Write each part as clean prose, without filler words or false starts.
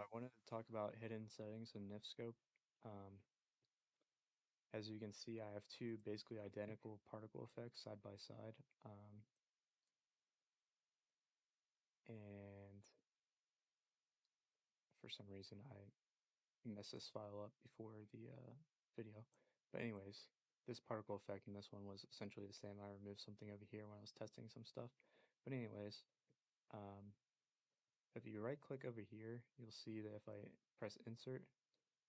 I wanted to talk about hidden settings in NifSkope. Um, as you can see, I have two basically identical particle effects side by side. And for some reason, I messed this file up before the video. But anyways, this particle effect and this one was essentially the same. I removed something over here when I was testing some stuff. But anyways, um, if you right click over here, you'll see that if I press insert,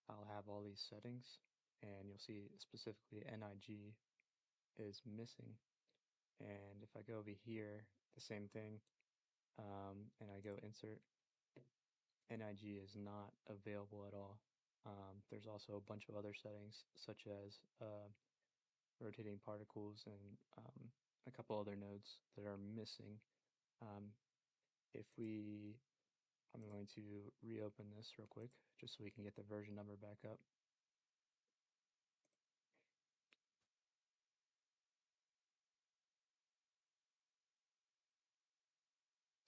I'll have all these settings, and you'll see specifically NiG is missing. And if I go over here, the same thing, and I go insert, NiG is not available at all. There's also a bunch of other settings, such as rotating particles and a couple other nodes that are missing. Um, if we, I'm going to reopen this real quick, just so we can get the version number back up.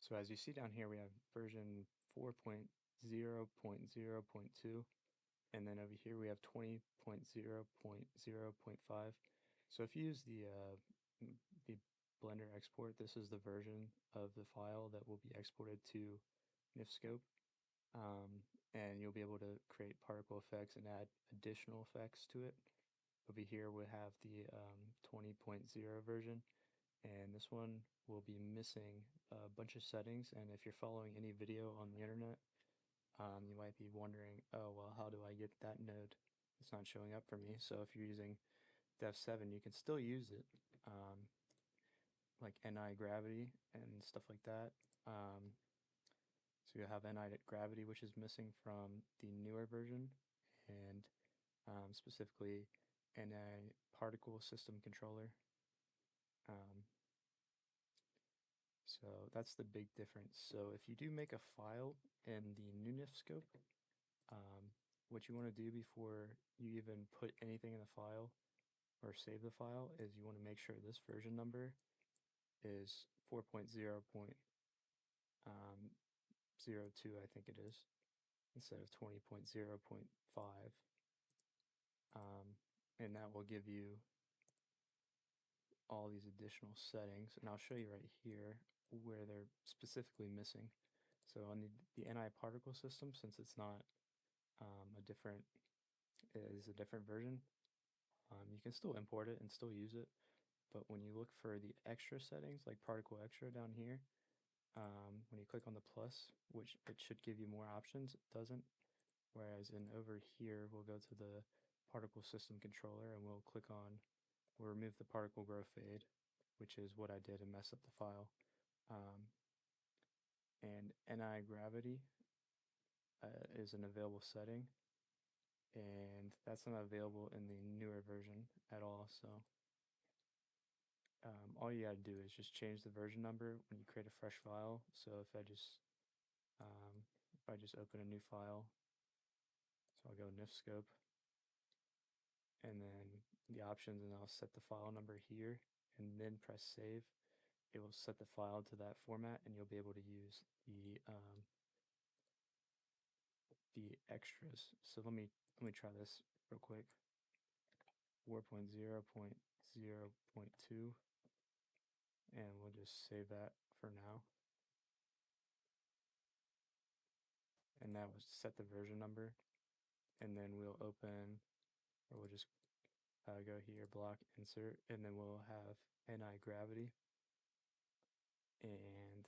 So as you see down here, we have version 4.0.0.2, and then over here we have 20.0.0.5. So if you use the Blender export, this is the version of the file that will be exported to NifSkope, and you'll be able to create particle effects and add additional effects to it. Over here we have the 20.0 version, and this one will be missing a bunch of settings. And if you're following any video on the internet, you might be wondering, oh well, how do I get that node? It's not showing up for me. So if you're using Dev7, you can still use it, like NiGravity and stuff like that. So you have NiGravity, which is missing from the newer version, and specifically NiParticleSystemController. Um, So that's the big difference. So if you do make a file in the new NifSkope, what you want to do before you even put anything in the file or save the file is you want to make sure this version number is 4.0.02, I think it is, instead of 20.0.5. And that will give you all these additional settings. And I'll show you right here where they're specifically missing. So on the NI particle system, since it's not a different, it is a different version, you can still import it and still use it. But when you look for the extra settings, like particle extra down here, when you click on the plus, which it should give you more options, it doesn't. Whereas in over here, we'll go to the particle system controller and we'll remove the particle growth fade, which is what I did and mess up the file. And NiGravity is an available setting, and that's not available in the newer version at all. So all you gotta do is just change the version number when you create a fresh file. So if I just open a new file, so I'll go NifSkope, and then the options, and I'll set the file number here, and then press save. It will set the file to that format, and you'll be able to use the extras. So let me try this real quick. 4.0.0.2, and we'll just save that for now. And that was set the version number, and then we'll open, or we'll just go here, block, insert, and then we'll have NiGravity and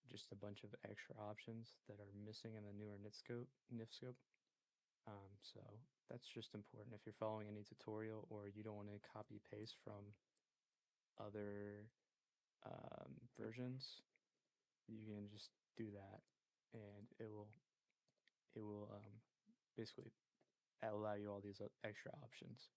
just a bunch of extra options that are missing in the newer NifSkope. So that's just important if you're following any tutorial or you don't want to copy paste from other versions. You can just do that, and it will basically allow you all these extra options.